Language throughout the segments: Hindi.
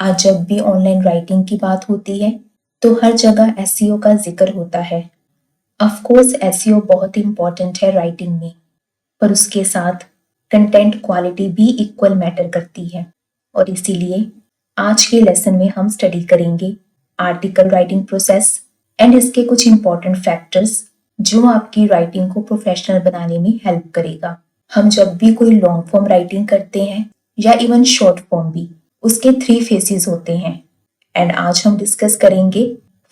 आज जब भी ऑनलाइन राइटिंग की बात होती है तो हर जगह एसईओ का जिक्र होता है। ऑफ कोर्स एसईओ बहुत इंपॉर्टेंट है राइटिंग में, पर उसके साथ कंटेंट क्वालिटी भी इक्वल मैटर करती है। और इसीलिए आज के लेसन में हम स्टडी करेंगे आर्टिकल राइटिंग प्रोसेस एंड इसके कुछ इंपॉर्टेंट फैक्टर्स जो आपकी राइटिंग को प्रोफेशनल बनाने में हेल्प करेगा। हम जब भी कोई लॉन्ग फॉर्म राइटिंग करते हैं या इवन शॉर्ट फॉर्म भी, उसके 3 फेजेस होते हैं एंड आज हम डिस्कस करेंगे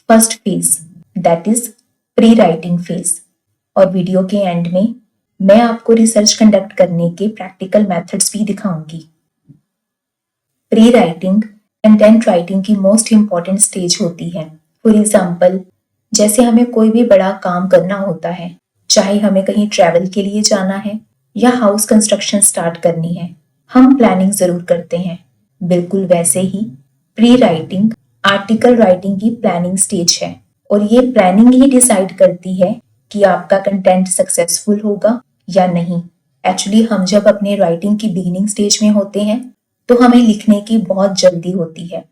first phase, that is pre writing phase. और वीडियो के एंड में मैं आपको रिसर्च कंडक्ट करने के प्रैक्टिकल मेथड्स भी दिखाऊंगी। प्री राइटिंग कंटेंट राइटिंग की मोस्ट इंपॉर्टेंट स्टेज होती है। फॉर एग्जाम्पल, जैसे हमें कोई भी बड़ा काम करना होता है, चाहे हमें कहीं ट्रैवल के लिए जाना है या हाउस कंस्ट्रक्शन स्टार्ट करनी है, हम प्लानिंग जरूर करते हैं। बिल्कुल वैसे ही प्री राइटिंग आर्टिकल राइटिंग की प्लानिंग स्टेज है और ये प्लानिंग ही डिसाइड करती है कि आपका कंटेंट सक्सेसफुल होगा या नहीं। एक्चुअली हम जब अपने राइटिंग की बिगिनिंग स्टेज में होते हैं तो हमें लिखने की बहुत जल्दी होती है,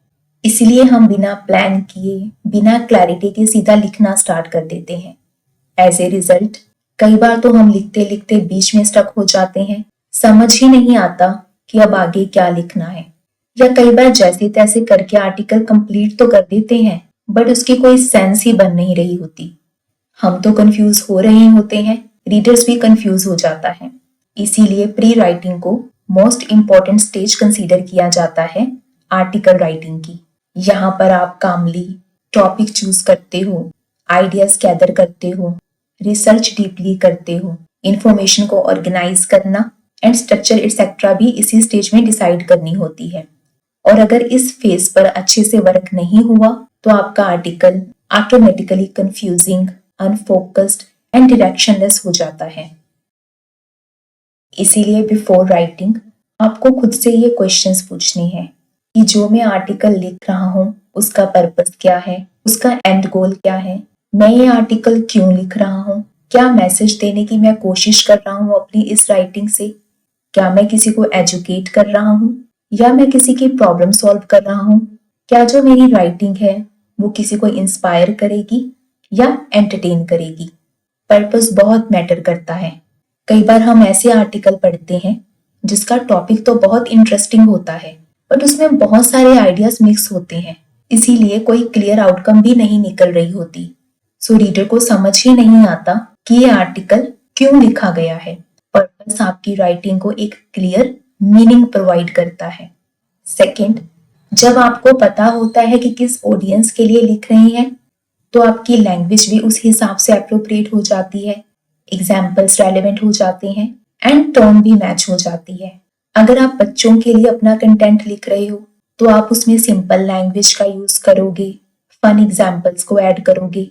इसलिए हम बिना प्लान किए, बिना क्लैरिटी के सीधा लिखना स्टार्ट कर देते हैं। एज ए रिजल्ट कई बार तो हम लिखते लिखते बीच में स्टक हो जाते हैं, समझ ही नहीं आता कि अब आगे क्या लिखना है। या कई बार जैसे तैसे करके आर्टिकल कंप्लीट तो कर देते हैं बट उसकी कोई सेंस ही बन नहीं रही होती। हम तो कंफ्यूज हो रहे होते हैं, रीडर्स भी कंफ्यूज हो जाता है। इसीलिए प्री राइटिंग को मोस्ट इंपॉर्टेंट स्टेज कंसीडर किया जाता है आर्टिकल राइटिंग की। यहाँ पर आप कामली टॉपिक चूज करते हो, आइडियाज गैदर करते हो, रिसर्च डीपली करते हो, इंफॉर्मेशन को ऑर्गेनाइज करना एंड स्ट्रक्चर एक्सेट्रा भी इसी स्टेज में डिसाइड करनी होती है। और अगर इस फेज पर अच्छे से वर्क नहीं हुआ तो आपका article automatically confusing, unfocused and directionless हो जाता है। इसीलिए बिफोर राइटिंग आपको खुद से ये क्वेश्चंस पूछने हैं कि जो मैं आर्टिकल लिख रहा हूँ उसका पर्पस क्या है, उसका एंड गोल क्या है, मैं ये आर्टिकल क्यों लिख रहा हूँ, क्या मैसेज देने की मैं कोशिश कर रहा हूँ अपनी इस राइटिंग से, क्या मैं किसी को एजुकेट कर रहा हूँ या मैं किसी की प्रॉब्लम सॉल्व कर रहा हूँ, क्या जो मेरी राइटिंग है वो किसी को इंस्पायर करेगी या एंटरटेन करेगी। पर्पस बहुत मैटर करता है। कई बार हम ऐसे आर्टिकल पढ़ते हैं जिसका टॉपिक तो बहुत इंटरेस्टिंग होता है बट उसमें बहुत सारे आइडियाज मिक्स होते हैं, इसीलिए कोई क्लियर आउटकम भी नहीं निकल रही होती। सो रीडर को समझ ही नहीं आता कि ये आर्टिकल क्यों लिखा गया है। पर्पस आपकी राइटिंग को एक क्लियर मीनिंग प्रोवाइड करता है। सेकंड, जब आपको पता होता है कि किस ऑडियंस के लिए लिख रहे हैं तो आपकी लैंग्वेज भी उस हिसाब से अप्रोप्रिएट हो जाती है, एग्जाम्पल्स रेलेवेंट हो जाते हैं एंड टोन भी मैच हो जाती है। अगर आप बच्चों के लिए अपना कंटेंट लिख रहे हो तो आप उसमें सिंपल लैंग्वेज का यूज करोगे, फन एग्जाम्पल्स को ऐड करोगे।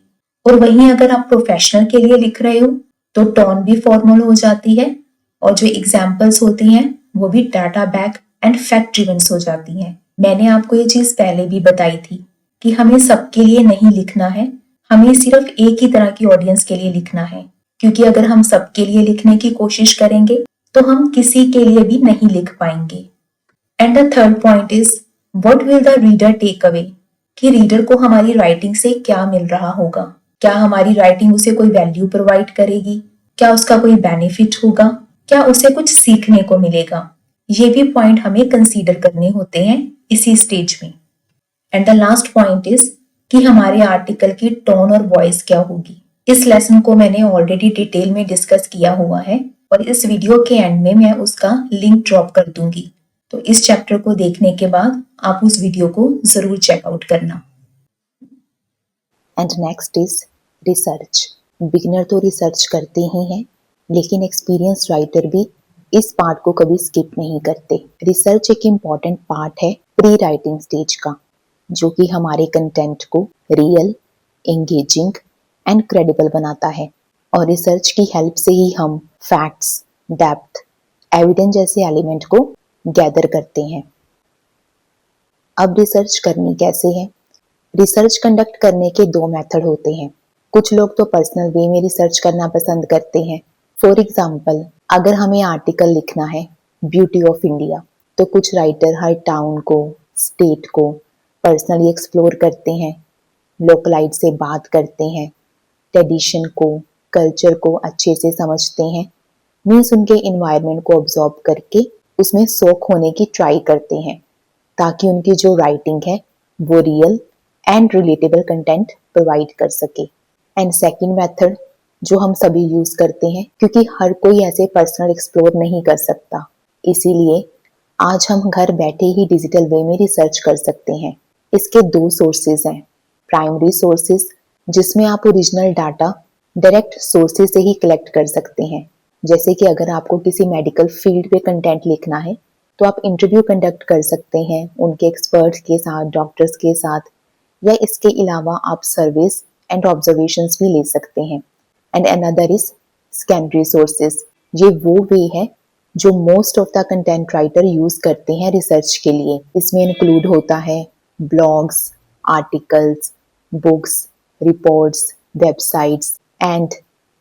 और वहीं अगर आप प्रोफेशनल के लिए लिख रहे हो तो टोन भी फॉर्मल हो जाती है और जो एग्जाम्पल्स होती हैं वो भी data back and fact driven हो जाती हैं। मैंने आपको ये चीज पहले भी बताई थी कि हमें सबके लिए नहीं लिखना है, हमें सिर्फ एक ही तरह की ऑडियंस के लिए लिखना है, क्योंकि अगर हम सबके लिए लिखने की कोशिश करेंगे तो हम किसी के लिए भी नहीं लिख पाएंगे। And the third point is what will the reader take away, कि रीडर को हमारी राइटिंग से क्या मिल रहा होगा, क्या हमारी राइटिंग उसे कोई वैल्यू प्रोवाइड करेगी, क्या उसका कोई बेनिफिट होगा, क्या उसे कुछ सीखने को मिलेगा। ये भी पॉइंट हमें कंसीडर करने होते हैं इसी स्टेज में। And the last point is कि हमारे आर्टिकल की टोन और वॉइस क्या होगी। इस लेसन को मैंने ऑलरेडी डिटेल में डिस्कस किया हुआ है और इस वीडियो के एंड में मैं उसका लिंक ड्रॉप कर दूंगी, तो इस चैप्टर को देखने के बाद आप उस वीडियो को जरूर चेकआउट करना। And next is research. Beginner तो रिसर्च करते ही हैं, लेकिन एक्सपीरियंस राइटर भी इस पार्ट को कभी स्किप नहीं करते। रिसर्च एक इम्पॉर्टेंट पार्ट है प्री राइटिंग स्टेज का, जो कि हमारे कंटेंट को रियल, एंगेजिंग एंड क्रेडिबल बनाता है। और रिसर्च की हेल्प से ही हम फैक्ट्स, डेप्थ, एविडेंस जैसे एलिमेंट को गैदर करते हैं। अब रिसर्च करनी कैसे है? रिसर्च कंडक्ट करने के 2 मेथड होते हैं। कुछ लोग तो पर्सनल वे में रिसर्च करना पसंद करते हैं। फॉर एग्जाम्पल, अगर हमें आर्टिकल लिखना है ब्यूटी ऑफ इंडिया, तो कुछ राइटर हर टाउन को, स्टेट को पर्सनली एक्सप्लोर करते हैं, लोकलाइट से बात करते हैं, ट्रेडिशन को, कल्चर को अच्छे से समझते हैं, मीन्स उनके इन्वायरमेंट को ऑब्जॉर्व करके उसमें सोख होने की ट्राई करते हैं ताकि उनकी जो राइटिंग है वो real and relatable content provide कर सके। एंड सेकंड मेथड जो हम सभी यूज करते हैं, क्योंकि हर कोई ऐसे पर्सनल एक्सप्लोर नहीं कर सकता, इसीलिए आज हम घर बैठे ही डिजिटल वे में रिसर्च कर सकते हैं। इसके दो सोर्सेज हैं। प्राइमरी सोर्सेज जिसमें आप ओरिजिनल डाटा डायरेक्ट सोर्सेज से ही कलेक्ट कर सकते हैं, जैसे कि अगर आपको किसी मेडिकल फील्ड पे कंटेंट लिखना है तो आप इंटरव्यू कंडक्ट कर सकते हैं उनके एक्सपर्ट्स के साथ, डॉक्टर्स के साथ, या इसके अलावा आप सर्वेस एंड ऑब्जर्वेशंस भी ले सकते हैं। And another is secondary sources. ये वो वे है जो most of the content writer use करते हैं रिसर्च के लिए। इसमें इंक्लूड होता है blogs, articles, books, reports, websites and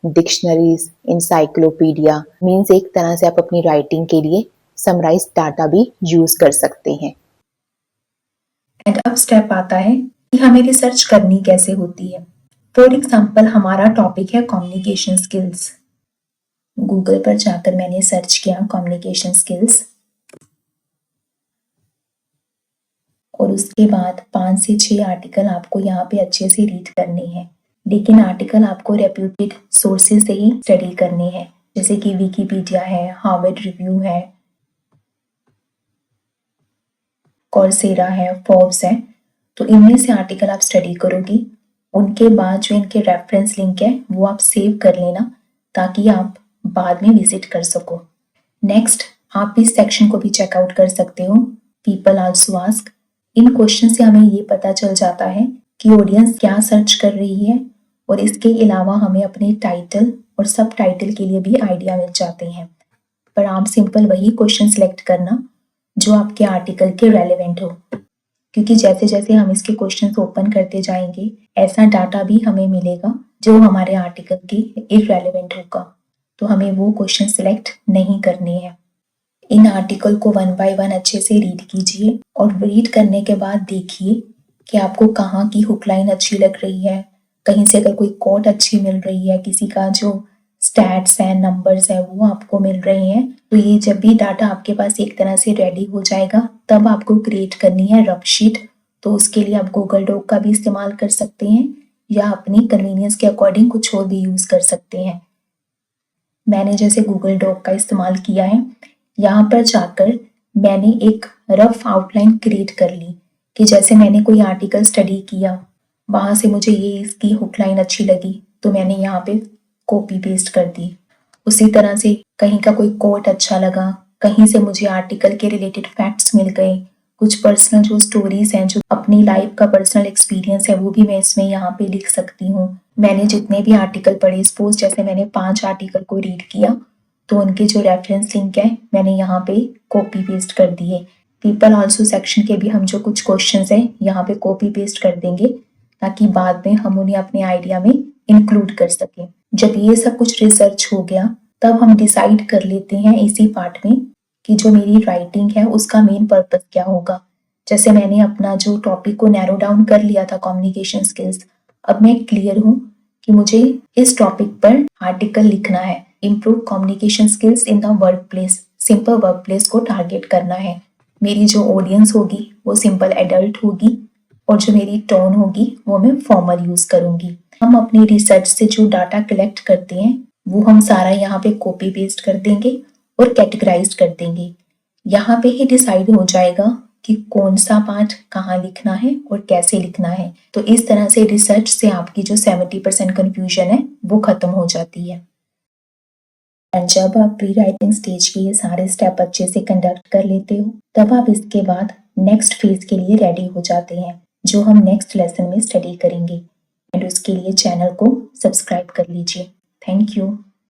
dictionaries, encyclopedia. Means एक तरह से आप अपनी राइटिंग के लिए समराइज डाटा भी यूज कर सकते हैं। एंड अब स्टेप आता है कि हमें रिसर्च करनी कैसे होती है। फॉर एग्जाम्पल हमारा टॉपिक है कम्युनिकेशन स्किल्स। गूगल पर जाकर मैंने सर्च किया कम्युनिकेशन स्किल्स और उसके बाद 5 से 6 आर्टिकल आपको यहाँ पे अच्छे से रीड करने हैं, लेकिन आर्टिकल आपको रेप्यूटेड सोर्सेज से ही स्टडी करने हैं, जैसे कि विकिपीडिया है, हार्वर्ड रिव्यू है, कॉर्सेरा है, फोर्ब्स है। तो इनमें से आर्टिकल आप स्टडी करोगी, उनके बाद जो इनके रेफरेंस लिंक है वो आप सेव कर लेना ताकि आप बाद में विजिट कर सको। नेक्स्ट आप इस सेक्शन को भी चेकआउट कर सकते हो, पीपल आल्सो आस्क। इन क्वेश्चन से हमें ये पता चल जाता है कि ऑडियंस क्या सर्च कर रही है और इसके अलावा हमें अपने टाइटल और सब टाइटल के लिए भी आइडिया मिल जाते हैं। पर आप सिंपल वही क्वेश्चन सिलेक्ट करना जो आपके आर्टिकल के रेलेवेंट हो, क्योंकि जैसे जैसे हम इसके क्वेश्चंस ओपन करते जाएंगे ऐसा डाटा भी हमें मिलेगा जो हमारे आर्टिकल के इररेलेवेंट होगा, तो हमें वो क्वेश्चन सिलेक्ट नहीं करने हैं। इन आर्टिकल को 1 बाय 1 अच्छे से रीड कीजिए और रीड करने के बाद देखिए कि आपको कहाँ की हुक लाइन अच्छी लग रही है, कहीं से अगर कोई कोट अच्छी मिल रही है, किसी का जो स्टैट्स है, नंबर्स है वो आपको मिल रहे हैं, तो ये जब भी डाटा आपके पास एक तरह से रेडी हो जाएगा तब आपको क्रिएट करनी है रफ शीट। तो उसके लिए आप गूगल डॉक का भी इस्तेमाल कर सकते हैं या अपनी कन्वीनियंस के अकॉर्डिंग कुछ और भी यूज कर सकते हैं। मैंने जैसे गूगल डॉक का इस्तेमाल किया है, यहाँ पर जाकर मैंने एक रफ आउटलाइन क्रिएट कर ली कि जैसे मैंने कोई आर्टिकल स्टडी किया, वहां से मुझे ये इसकी हुक लाइन अच्छी लगी तो मैंने यहाँ पे कॉपी पेस्ट कर दी। उसी तरह से कहीं का कोई कोट अच्छा लगा, कहीं से मुझे आर्टिकल के रिलेटेड फैक्ट्स मिल गए, कुछ पर्सनल जो स्टोरीज हैं, जो अपनी लाइफ का पर्सनल एक्सपीरियंस है वो भी मैं इसमें यहाँ पे लिख सकती हूँ। मैंने जितने भी आर्टिकल पढ़े, सपोज जैसे मैंने 5 आर्टिकल को रीड किया तो उनके जो रेफरेंस लिंक है मैंने यहाँ पे कॉपी पेस्ट कर दिए। पीपल आल्सो सेक्शन के भी हम जो कुछ क्वेश्चंस हैं यहाँ पे कॉपी पेस्ट कर देंगे ताकि बाद में हम उन्हें अपने आइडिया में इंक्लूड कर सकें। जब ये सब कुछ रिसर्च हो गया तब हम डिसाइड कर लेते हैं इसी पार्ट में कि जो मेरी राइटिंग है उसका मेन पर्पस क्या होगा। जैसे मैंने अपना जो टॉपिक को नैरो डाउन कर लिया था कम्युनिकेशन स्किल्स, अब मैं क्लियर हूँ कि मुझे इस टॉपिक पर आर्टिकल लिखना है, improve communication skills in the work place. Simple work place को टारगेट करना है। मेरी जो ऑडियंस होगी वो सिंपल एडल्ट होगी और जो मेरी टोन होगी वो मैं फॉर्मल यूज करूंगी। हम अपनी रिसर्च से जो डाटा कलेक्ट करते हैं वो हम सारा यहाँ पे कॉपी पेस्ट कर देंगे और कैटेगराइज कर देंगे। यहाँ पे ही डिसाइड हो जाएगा कि कौन सा पार्ट कहाँ लिखना है और कैसे लिखना है। तो इस तरह से रिसर्च से आपकी जो 70% कंफ्यूजन है वो खत्म हो जाती है। एंड जब आप प्री राइटिंग स्टेज के ये सारे स्टेप अच्छे से कंडक्ट कर लेते हो तब आप इसके बाद नेक्स्ट फेज के लिए रेडी हो जाते हैं, जो हम नेक्स्ट लेसन में स्टडी करेंगे। एंड उसके लिए चैनल को सब्सक्राइब कर लीजिए। Thank you.